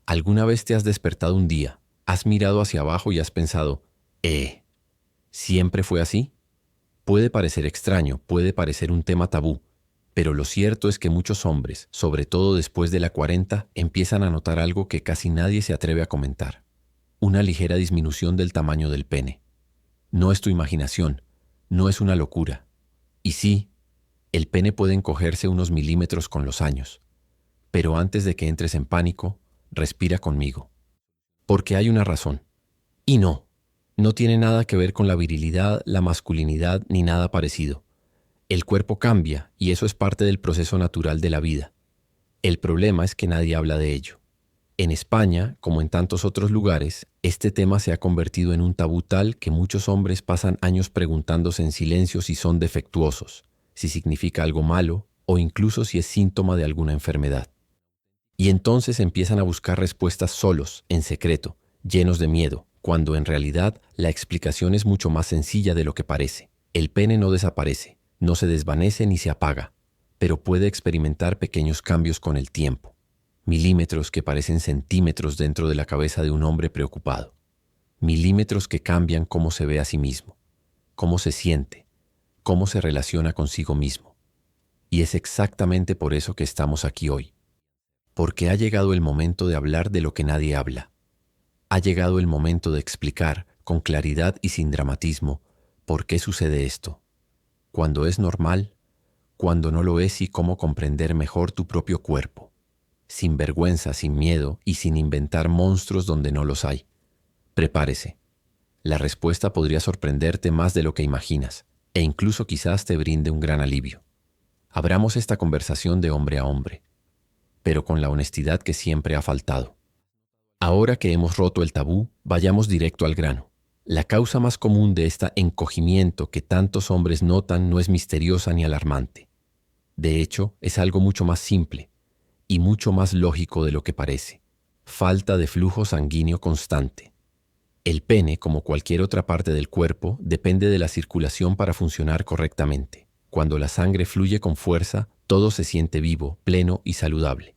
¿Alguna vez te has despertado un día, has mirado hacia abajo y has pensado, ¿siempre fue así? Puede parecer extraño, puede parecer un tema tabú, pero lo cierto es que muchos hombres, sobre todo después de la 40, empiezan a notar algo que casi nadie se atreve a comentar: una ligera disminución del tamaño del pene. No es tu imaginación, no es una locura. Y sí, el pene puede encogerse unos milímetros con los años. Pero antes de que entres en pánico, respira conmigo. Porque hay una razón. Y no tiene nada que ver con la virilidad, la masculinidad ni nada parecido. El cuerpo cambia y eso es parte del proceso natural de la vida. El problema es que nadie habla de ello. En España, como en tantos otros lugares, este tema se ha convertido en un tabú tal que muchos hombres pasan años preguntándose en silencio si son defectuosos, si significa algo malo o incluso si es síntoma de alguna enfermedad. Y entonces empiezan a buscar respuestas solos, en secreto, llenos de miedo, cuando en realidad la explicación es mucho más sencilla de lo que parece. El pene no desaparece, no se desvanece ni se apaga, pero puede experimentar pequeños cambios con el tiempo. Milímetros que parecen centímetros dentro de la cabeza de un hombre preocupado. Milímetros que cambian cómo se ve a sí mismo, cómo se siente, cómo se relaciona consigo mismo. Y es exactamente por eso que estamos aquí hoy. Porque ha llegado el momento de hablar de lo que nadie habla. Ha llegado el momento de explicar, con claridad y sin dramatismo, por qué sucede esto. Cuando es normal, cuando no lo es y cómo comprender mejor tu propio cuerpo. Sin vergüenza, sin miedo y sin inventar monstruos donde no los hay. Prepárese. La respuesta podría sorprenderte más de lo que imaginas, e incluso quizás te brinde un gran alivio. Abramos esta conversación de hombre a hombre, pero con la honestidad que siempre ha faltado. Ahora que hemos roto el tabú, vayamos directo al grano. La causa más común de este encogimiento que tantos hombres notan no es misteriosa ni alarmante. De hecho, es algo mucho más simple y mucho más lógico de lo que parece. Falta de flujo sanguíneo constante. El pene, como cualquier otra parte del cuerpo, depende de la circulación para funcionar correctamente. Cuando la sangre fluye con fuerza, todo se siente vivo, pleno y saludable.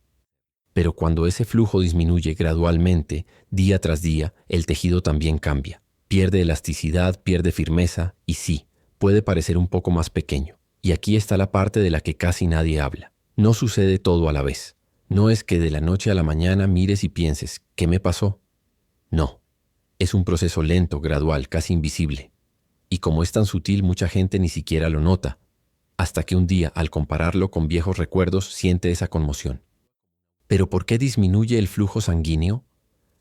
Pero cuando ese flujo disminuye gradualmente, día tras día, el tejido también cambia. Pierde elasticidad, pierde firmeza y sí, puede parecer un poco más pequeño. Y aquí está la parte de la que casi nadie habla. No sucede todo a la vez. No es que de la noche a la mañana mires y pienses, ¿qué me pasó? No. Es un proceso lento, gradual, casi invisible. Y como es tan sutil, mucha gente ni siquiera lo nota, hasta que un día, al compararlo con viejos recuerdos, siente esa conmoción. ¿Pero por qué disminuye el flujo sanguíneo?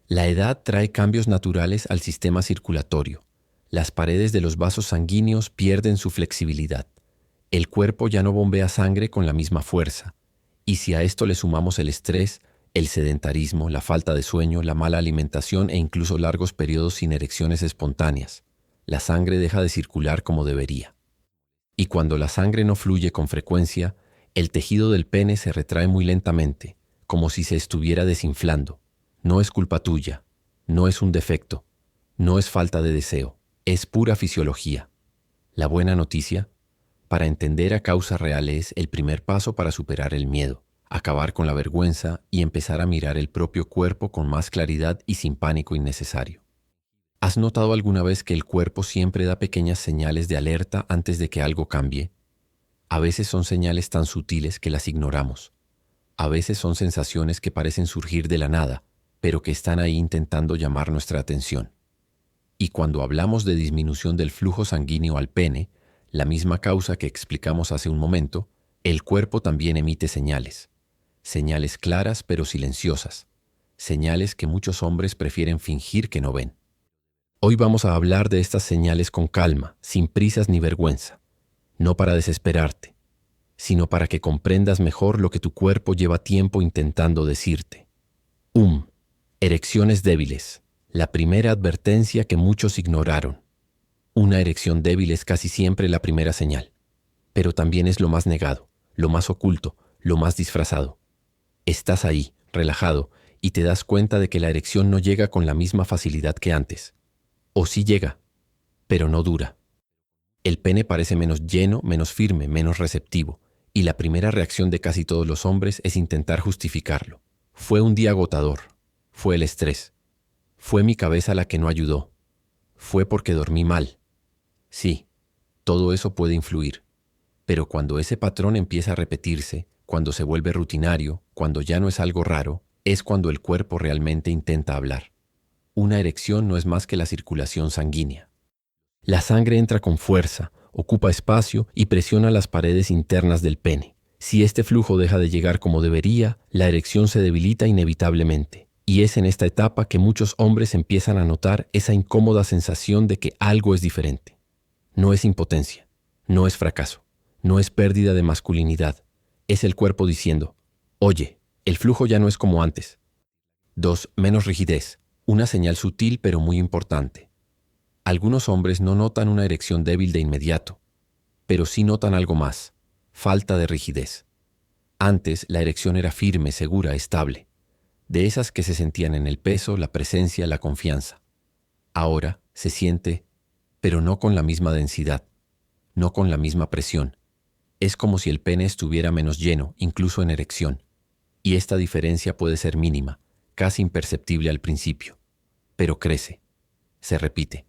La edad trae cambios naturales al sistema circulatorio. Las paredes de los vasos sanguíneos pierden su flexibilidad. El cuerpo ya no bombea sangre con la misma fuerza. Y si a esto le sumamos el estrés, el sedentarismo, la falta de sueño, la mala alimentación e incluso largos periodos sin erecciones espontáneas, la sangre deja de circular como debería. Y cuando la sangre no fluye con frecuencia, el tejido del pene se retrae muy lentamente, como si se estuviera desinflando. No es culpa tuya, no es un defecto, no es falta de deseo, es pura fisiología. La buena noticia, para entender a causas reales, el primer paso para superar el miedo, acabar con la vergüenza y empezar a mirar el propio cuerpo con más claridad y sin pánico innecesario. ¿Has notado alguna vez que el cuerpo siempre da pequeñas señales de alerta antes de que algo cambie? A veces son señales tan sutiles que las ignoramos. A veces son sensaciones que parecen surgir de la nada, pero que están ahí intentando llamar nuestra atención. Y cuando hablamos de disminución del flujo sanguíneo al pene, la misma causa que explicamos hace un momento, el cuerpo también emite señales. Señales claras pero silenciosas. Señales que muchos hombres prefieren fingir que no ven. Hoy vamos a hablar de estas señales con calma, sin prisas ni vergüenza. No para desesperarte, sino para que comprendas mejor lo que tu cuerpo lleva tiempo intentando decirte. Erecciones débiles. La primera advertencia que muchos ignoraron. Una erección débil es casi siempre la primera señal, pero también es lo más negado, lo más oculto, lo más disfrazado. Estás ahí, relajado, y te das cuenta de que la erección no llega con la misma facilidad que antes. O sí llega, pero no dura. El pene parece menos lleno, menos firme, menos receptivo, y la primera reacción de casi todos los hombres es intentar justificarlo. Fue un día agotador. Fue el estrés. Fue mi cabeza la que no ayudó. Fue porque dormí mal. Sí, todo eso puede influir. Pero cuando ese patrón empieza a repetirse, cuando se vuelve rutinario, cuando ya no es algo raro, es cuando el cuerpo realmente intenta hablar. Una erección no es más que la circulación sanguínea. La sangre entra con fuerza, ocupa espacio y presiona las paredes internas del pene. Si este flujo deja de llegar como debería, la erección se debilita inevitablemente. Y es en esta etapa que muchos hombres empiezan a notar esa incómoda sensación de que algo es diferente. No es impotencia, no es fracaso, no es pérdida de masculinidad. Es el cuerpo diciendo, oye, el flujo ya no es como antes. 2. Menos rigidez. Una señal sutil pero muy importante. Algunos hombres no notan una erección débil de inmediato, pero sí notan algo más: falta de rigidez. Antes la erección era firme, segura, estable, de esas que se sentían en el peso, la presencia, la confianza. Ahora se siente, pero no con la misma densidad, no con la misma presión. Es como si el pene estuviera menos lleno, incluso en erección. Y esta diferencia puede ser mínima, casi imperceptible al principio, pero crece, se repite.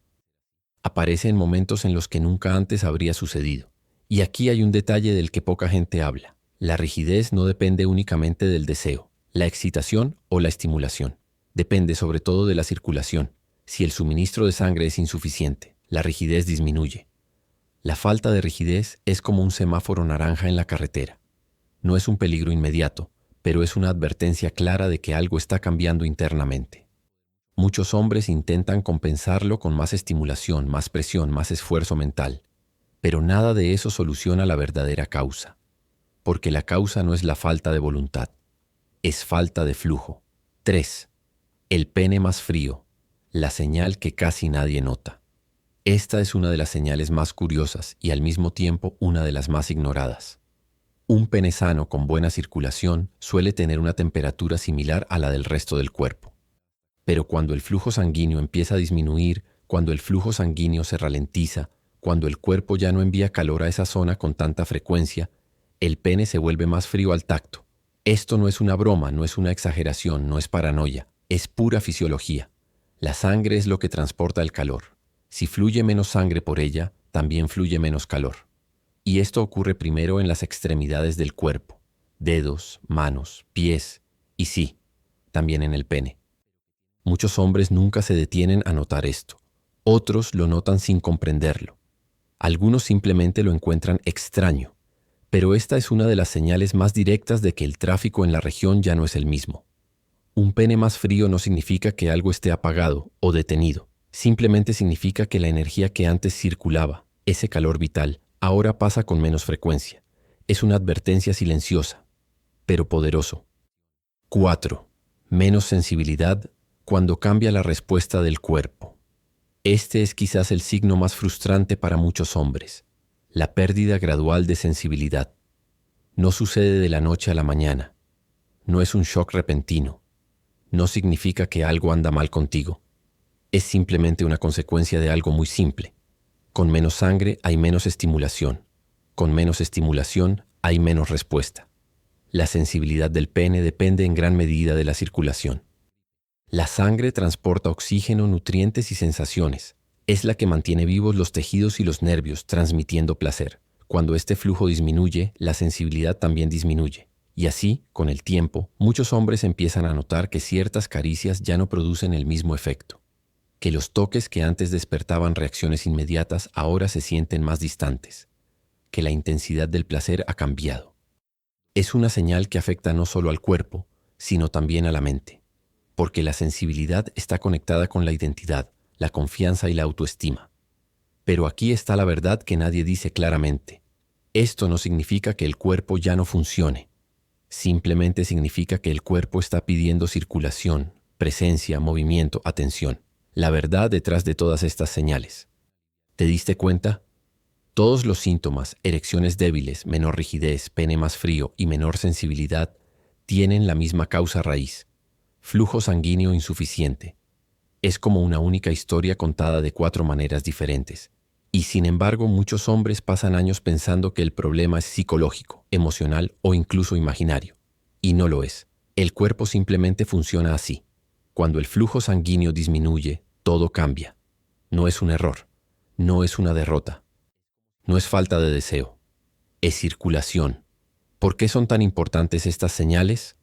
Aparece en momentos en los que nunca antes habría sucedido. Y aquí hay un detalle del que poca gente habla. La rigidez no depende únicamente del deseo, la excitación o la estimulación. Depende sobre todo de la circulación. Si el suministro de sangre es insuficiente, la rigidez disminuye. La falta de rigidez es como un semáforo naranja en la carretera. No es un peligro inmediato, pero es una advertencia clara de que algo está cambiando internamente. Muchos hombres intentan compensarlo con más estimulación, más presión, más esfuerzo mental, pero nada de eso soluciona la verdadera causa, porque la causa no es la falta de voluntad, es falta de flujo. 3. El pene más frío, la señal que casi nadie nota. Esta es una de las señales más curiosas y al mismo tiempo una de las más ignoradas. Un pene sano con buena circulación suele tener una temperatura similar a la del resto del cuerpo. Pero cuando el flujo sanguíneo empieza a disminuir, cuando el flujo sanguíneo se ralentiza, cuando el cuerpo ya no envía calor a esa zona con tanta frecuencia, el pene se vuelve más frío al tacto. Esto no es una broma, no es una exageración, no es paranoia, es pura fisiología. La sangre es lo que transporta el calor. Si fluye menos sangre por ella, también fluye menos calor. Y esto ocurre primero en las extremidades del cuerpo, dedos, manos, pies y sí, también en el pene. Muchos hombres nunca se detienen a notar esto. Otros lo notan sin comprenderlo. Algunos simplemente lo encuentran extraño. Pero esta es una de las señales más directas de que el tráfico en la región ya no es el mismo. Un pene más frío no significa que algo esté apagado o detenido. Simplemente significa que la energía que antes circulaba, ese calor vital, ahora pasa con menos frecuencia. Es una advertencia silenciosa, pero poderoso. 4. Menos sensibilidad cuando cambia la respuesta del cuerpo. Este es quizás el signo más frustrante para muchos hombres, la pérdida gradual de sensibilidad. No sucede de la noche a la mañana. No es un shock repentino. No significa que algo anda mal contigo. Es simplemente una consecuencia de algo muy simple. Con menos sangre hay menos estimulación. Con menos estimulación hay menos respuesta. La sensibilidad del pene depende en gran medida de la circulación. La sangre transporta oxígeno, nutrientes y sensaciones. Es la que mantiene vivos los tejidos y los nervios, transmitiendo placer. Cuando este flujo disminuye, la sensibilidad también disminuye. Y así, con el tiempo, muchos hombres empiezan a notar que ciertas caricias ya no producen el mismo efecto. Que los toques que antes despertaban reacciones inmediatas ahora se sienten más distantes. Que la intensidad del placer ha cambiado. Es una señal que afecta no solo al cuerpo, sino también a la mente. Porque la sensibilidad está conectada con la identidad, la confianza y la autoestima. Pero aquí está la verdad que nadie dice claramente. Esto no significa que el cuerpo ya no funcione. Simplemente significa que el cuerpo está pidiendo circulación, presencia, movimiento, atención. La verdad detrás de todas estas señales. ¿Te diste cuenta? Todos los síntomas, erecciones débiles, menor rigidez, pene más frío y menor sensibilidad, tienen la misma causa raíz. Flujo sanguíneo insuficiente. Es como una única historia contada de 4 maneras diferentes. Y sin embargo, muchos hombres pasan años pensando que el problema es psicológico, emocional o incluso imaginario. Y no lo es. El cuerpo simplemente funciona así. Cuando el flujo sanguíneo disminuye, todo cambia. No es un error, no es una derrota, no es falta de deseo, es circulación. ¿Por qué son tan importantes estas señales?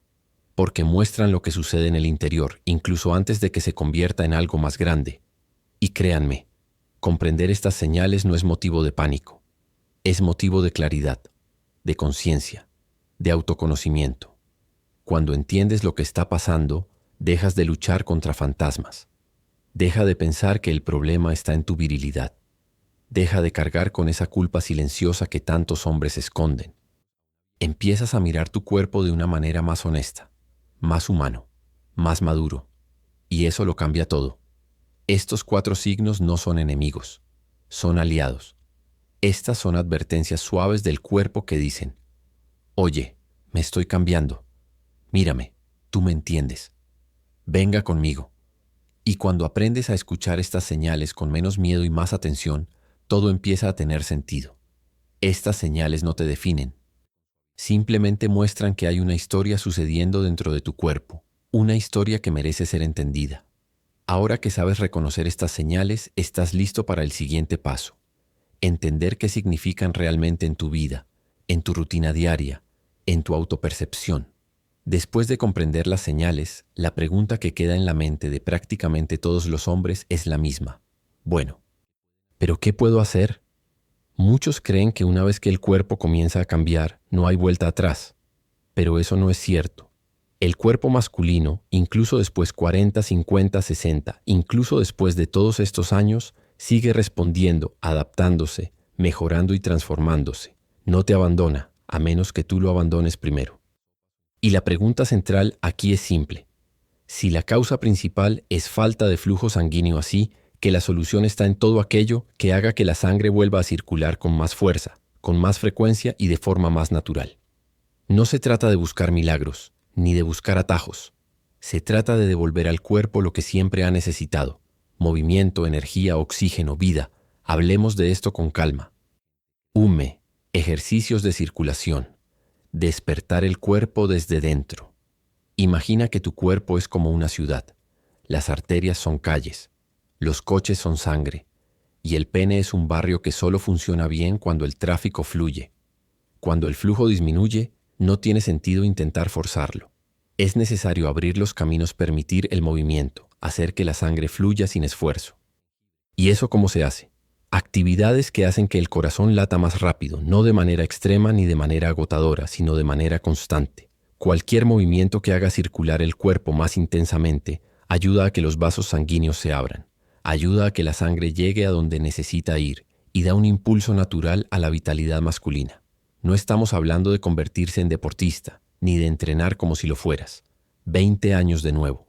Porque muestran lo que sucede en el interior, incluso antes de que se convierta en algo más grande. Y créanme, comprender estas señales no es motivo de pánico, es motivo de claridad, de conciencia, de autoconocimiento. Cuando entiendes lo que está pasando, dejas de luchar contra fantasmas. Deja de pensar que el problema está en tu virilidad. Deja de cargar con esa culpa silenciosa que tantos hombres esconden. Empiezas a mirar tu cuerpo de una manera más honesta, más humano, más maduro. Y eso lo cambia todo. Estos 4 signos no son enemigos, son aliados. Estas son advertencias suaves del cuerpo que dicen: oye, me estoy cambiando. Mírame, tú me entiendes. Venga conmigo. Y cuando aprendes a escuchar estas señales con menos miedo y más atención, todo empieza a tener sentido. Estas señales no te definen. Simplemente muestran que hay una historia sucediendo dentro de tu cuerpo, una historia que merece ser entendida. Ahora que sabes reconocer estas señales, estás listo para el siguiente paso. Entender qué significan realmente en tu vida, en tu rutina diaria, en tu autopercepción. Después de comprender las señales, la pregunta que queda en la mente de prácticamente todos los hombres es la misma. Bueno, ¿pero qué puedo hacer? Muchos creen que una vez que el cuerpo comienza a cambiar, no hay vuelta atrás. Pero eso no es cierto. El cuerpo masculino, incluso después 40, 50, 60, incluso después de todos estos años, sigue respondiendo, adaptándose, mejorando y transformándose. No te abandona, a menos que tú lo abandones primero. Y la pregunta central aquí es simple. Si la causa principal es falta de flujo sanguíneo, así que la solución está en todo aquello que haga que la sangre vuelva a circular con más fuerza, con más frecuencia y de forma más natural. No se trata de buscar milagros, ni de buscar atajos. Se trata de devolver al cuerpo lo que siempre ha necesitado: movimiento, energía, oxígeno, vida. Hablemos de esto con calma. Ejercicios de circulación. Despertar el cuerpo desde dentro. Imagina que tu cuerpo es como una ciudad. Las arterias son calles, los coches son sangre, y el pene es un barrio que solo funciona bien cuando el tráfico fluye. Cuando el flujo disminuye, no tiene sentido intentar forzarlo. Es necesario abrir los caminos, permitir el movimiento, hacer que la sangre fluya sin esfuerzo. ¿Y eso cómo se hace? Actividades que hacen que el corazón lata más rápido, no de manera extrema ni de manera agotadora, sino de manera constante. Cualquier movimiento que haga circular el cuerpo más intensamente ayuda a que los vasos sanguíneos se abran, ayuda a que la sangre llegue a donde necesita ir y da un impulso natural a la vitalidad masculina. No estamos hablando de convertirse en deportista, ni de entrenar como si lo fueras. 20 años de nuevo.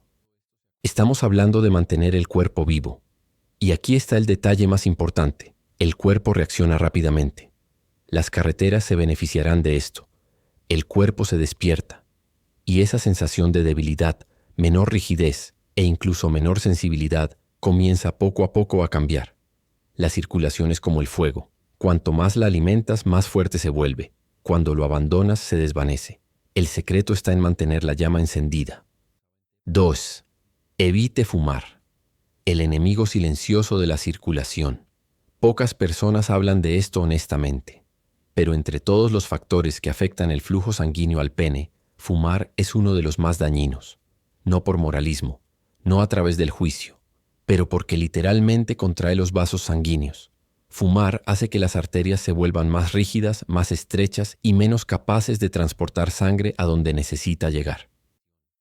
Estamos hablando de mantener el cuerpo vivo. Y aquí está el detalle más importante: el cuerpo reacciona rápidamente. Las carreteras se beneficiarán de esto. El cuerpo se despierta. Y esa sensación de debilidad, menor rigidez e incluso menor sensibilidad comienza poco a poco a cambiar. La circulación es como el fuego. Cuanto más la alimentas, más fuerte se vuelve. Cuando lo abandonas, se desvanece. El secreto está en mantener la llama encendida. 2. Evite fumar. El enemigo silencioso de la circulación. Pocas personas hablan de esto honestamente, pero entre todos los factores que afectan el flujo sanguíneo al pene, fumar es uno de los más dañinos. No por moralismo, no a través del juicio, pero porque literalmente contrae los vasos sanguíneos. Fumar hace que las arterias se vuelvan más rígidas, más estrechas y menos capaces de transportar sangre a donde necesita llegar.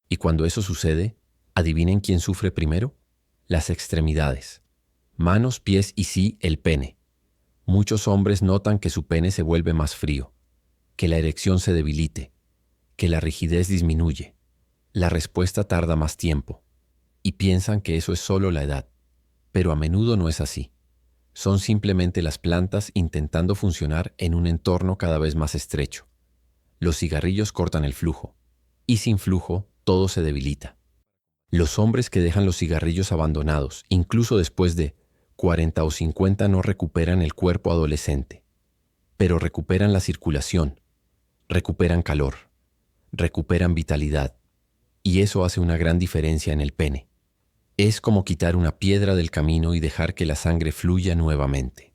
Y cuando eso sucede, ¿adivinen quién sufre primero? Las extremidades. Manos, pies y sí, el pene. Muchos hombres notan que su pene se vuelve más frío, que la erección se debilite, que la rigidez disminuye. La respuesta tarda más tiempo, y piensan que eso es solo la edad. Pero a menudo no es así. Son simplemente las plantas intentando funcionar en un entorno cada vez más estrecho. Los cigarrillos cortan el flujo, y sin flujo todo se debilita. Los hombres que dejan los cigarrillos abandonados, incluso después de 40 o 50, no recuperan el cuerpo adolescente, pero recuperan la circulación, recuperan calor, recuperan vitalidad, y eso hace una gran diferencia en el pene. Es como quitar una piedra del camino y dejar que la sangre fluya nuevamente.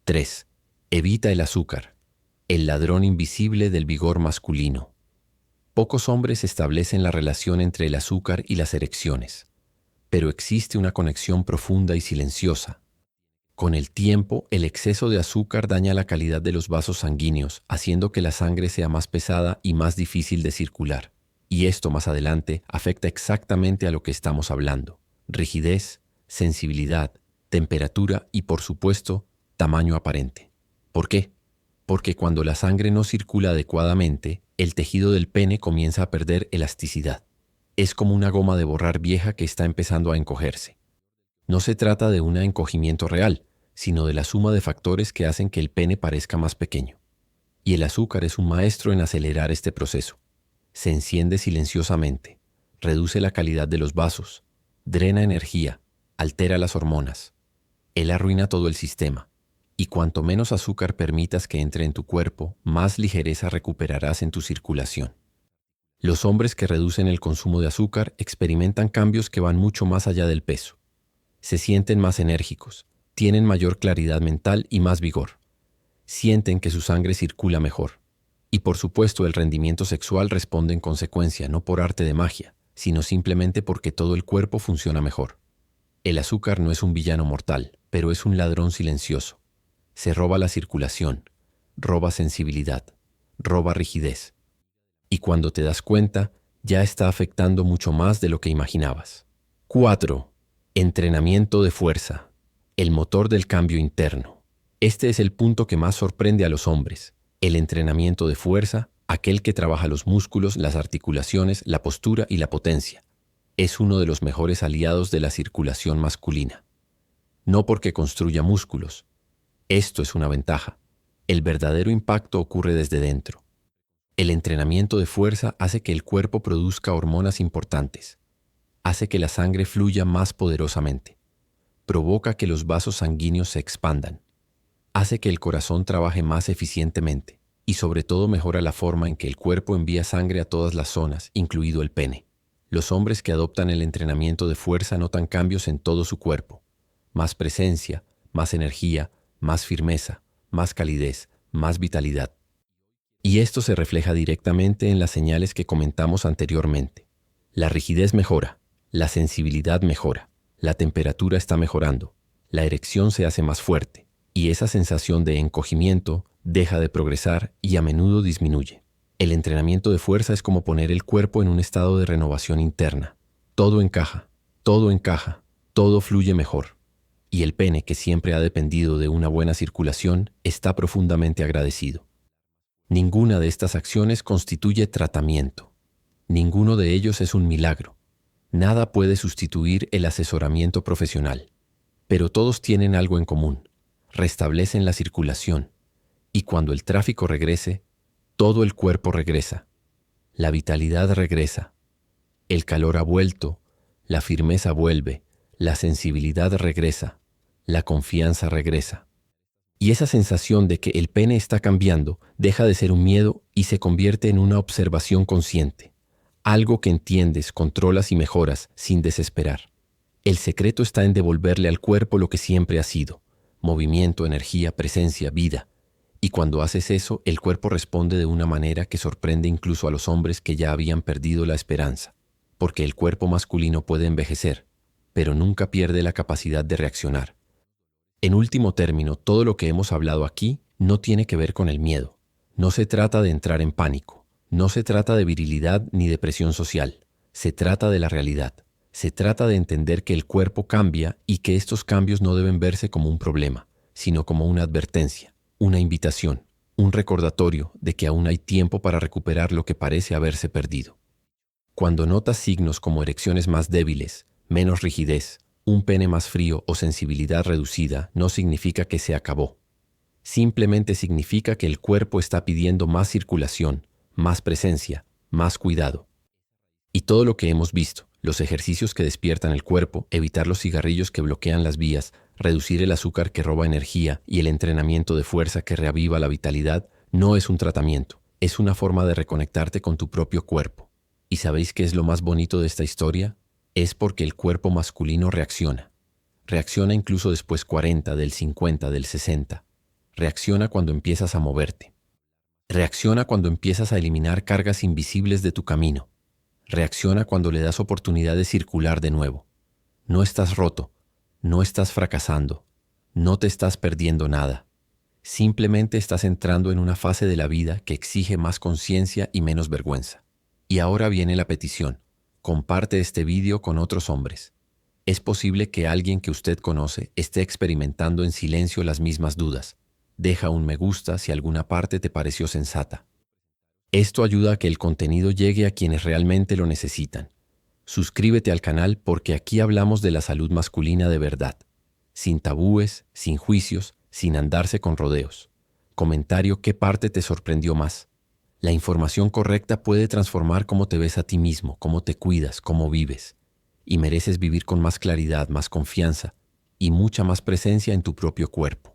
3. Evita el azúcar, el ladrón invisible del vigor masculino. Pocos hombres establecen la relación entre el azúcar y las erecciones, pero existe una conexión profunda y silenciosa. Con el tiempo, el exceso de azúcar daña la calidad de los vasos sanguíneos, haciendo que la sangre sea más pesada y más difícil de circular. Y esto más adelante afecta exactamente a lo que estamos hablando: rigidez, sensibilidad, temperatura y, por supuesto, tamaño aparente. ¿Por qué? Porque cuando la sangre no circula adecuadamente, el tejido del pene comienza a perder elasticidad. Es como una goma de borrar vieja que está empezando a encogerse. No se trata de un encogimiento real, sino de la suma de factores que hacen que el pene parezca más pequeño. Y el azúcar es un maestro en acelerar este proceso. Se enciende silenciosamente, reduce la calidad de los vasos, drena energía, altera las hormonas. Él arruina todo el sistema. Y cuanto menos azúcar permitas que entre en tu cuerpo, más ligereza recuperarás en tu circulación. Los hombres que reducen el consumo de azúcar experimentan cambios que van mucho más allá del peso. Se sienten más enérgicos, tienen mayor claridad mental y más vigor. Sienten que su sangre circula mejor. Y por supuesto el rendimiento sexual responde en consecuencia, no por arte de magia, sino simplemente porque todo el cuerpo funciona mejor. El azúcar no es un villano mortal, pero es un ladrón silencioso. Se roba la circulación, roba sensibilidad, roba rigidez. Y cuando te das cuenta, ya está afectando mucho más de lo que imaginabas. 4. Entrenamiento de fuerza, el motor del cambio interno. Este es el punto que más sorprende a los hombres. El entrenamiento de fuerza, aquel que trabaja los músculos, las articulaciones, la postura y la potencia, es uno de los mejores aliados de la circulación masculina. No porque construya músculos. Esto es una ventaja. El verdadero impacto ocurre desde dentro. El entrenamiento de fuerza hace que el cuerpo produzca hormonas importantes. Hace que la sangre fluya más poderosamente. Provoca que los vasos sanguíneos se expandan. Hace que el corazón trabaje más eficientemente. Y sobre todo mejora la forma en que el cuerpo envía sangre a todas las zonas, incluido el pene. Los hombres que adoptan el entrenamiento de fuerza notan cambios en todo su cuerpo. Más presencia, más energía, más firmeza, más calidez, más vitalidad. Y esto se refleja directamente en las señales que comentamos anteriormente. La rigidez mejora, la sensibilidad mejora, la temperatura está mejorando, la erección se hace más fuerte, y esa sensación de encogimiento deja de progresar y a menudo disminuye. El entrenamiento de fuerza es como poner el cuerpo en un estado de renovación interna. Todo encaja, todo fluye mejor. Y el pene, que siempre ha dependido de una buena circulación, está profundamente agradecido. Ninguna de estas acciones constituye tratamiento. Ninguno de ellos es un milagro. Nada puede sustituir el asesoramiento profesional. Pero todos tienen algo en común. Restablecen la circulación. Y cuando el tráfico regrese, todo el cuerpo regresa. La vitalidad regresa. El calor ha vuelto, la firmeza vuelve, la sensibilidad regresa, la confianza regresa. Y esa sensación de que el pene está cambiando deja de ser un miedo y se convierte en una observación consciente. Algo que entiendes, controlas y mejoras sin desesperar. El secreto está en devolverle al cuerpo lo que siempre ha sido: movimiento, energía, presencia, vida. Y cuando haces eso, el cuerpo responde de una manera que sorprende incluso a los hombres que ya habían perdido la esperanza. Porque el cuerpo masculino puede envejecer, pero nunca pierde la capacidad de reaccionar. En último término, todo lo que hemos hablado aquí no tiene que ver con el miedo. No se trata de entrar en pánico. No se trata de virilidad ni de presión social. Se trata de la realidad. Se trata de entender que el cuerpo cambia y que estos cambios no deben verse como un problema, sino como una advertencia, una invitación, un recordatorio de que aún hay tiempo para recuperar lo que parece haberse perdido. Cuando notas signos como erecciones más débiles, menos rigidez, un pene más frío o sensibilidad reducida, no significa que se acabó. Simplemente significa que el cuerpo está pidiendo más circulación, más presencia, más cuidado. Y todo lo que hemos visto, los ejercicios que despiertan el cuerpo, evitar los cigarrillos que bloquean las vías, reducir el azúcar que roba energía y el entrenamiento de fuerza que reaviva la vitalidad, no es un tratamiento, es una forma de reconectarte con tu propio cuerpo. ¿Y sabéis qué es lo más bonito de esta historia? Es porque el cuerpo masculino reacciona. Reacciona incluso después 40, del 50, del 60. Reacciona cuando empiezas a moverte. Reacciona cuando empiezas a eliminar cargas invisibles de tu camino. Reacciona cuando le das oportunidad de circular de nuevo. No estás roto, no estás fracasando, no te estás perdiendo nada. Simplemente estás entrando en una fase de la vida que exige más conciencia y menos vergüenza. Y ahora viene la petición. Comparte este vídeo con otros hombres. Es posible que alguien que usted conoce esté experimentando en silencio las mismas dudas. Deja un me gusta si alguna parte te pareció sensata. Esto ayuda a que el contenido llegue a quienes realmente lo necesitan. Suscríbete al canal porque aquí hablamos de la salud masculina de verdad. Sin tabúes, sin juicios, sin andarse con rodeos. Comentario: ¿qué parte te sorprendió más? La información correcta puede transformar cómo te ves a ti mismo, cómo te cuidas, cómo vives. Y mereces vivir con más claridad, más confianza y mucha más presencia en tu propio cuerpo.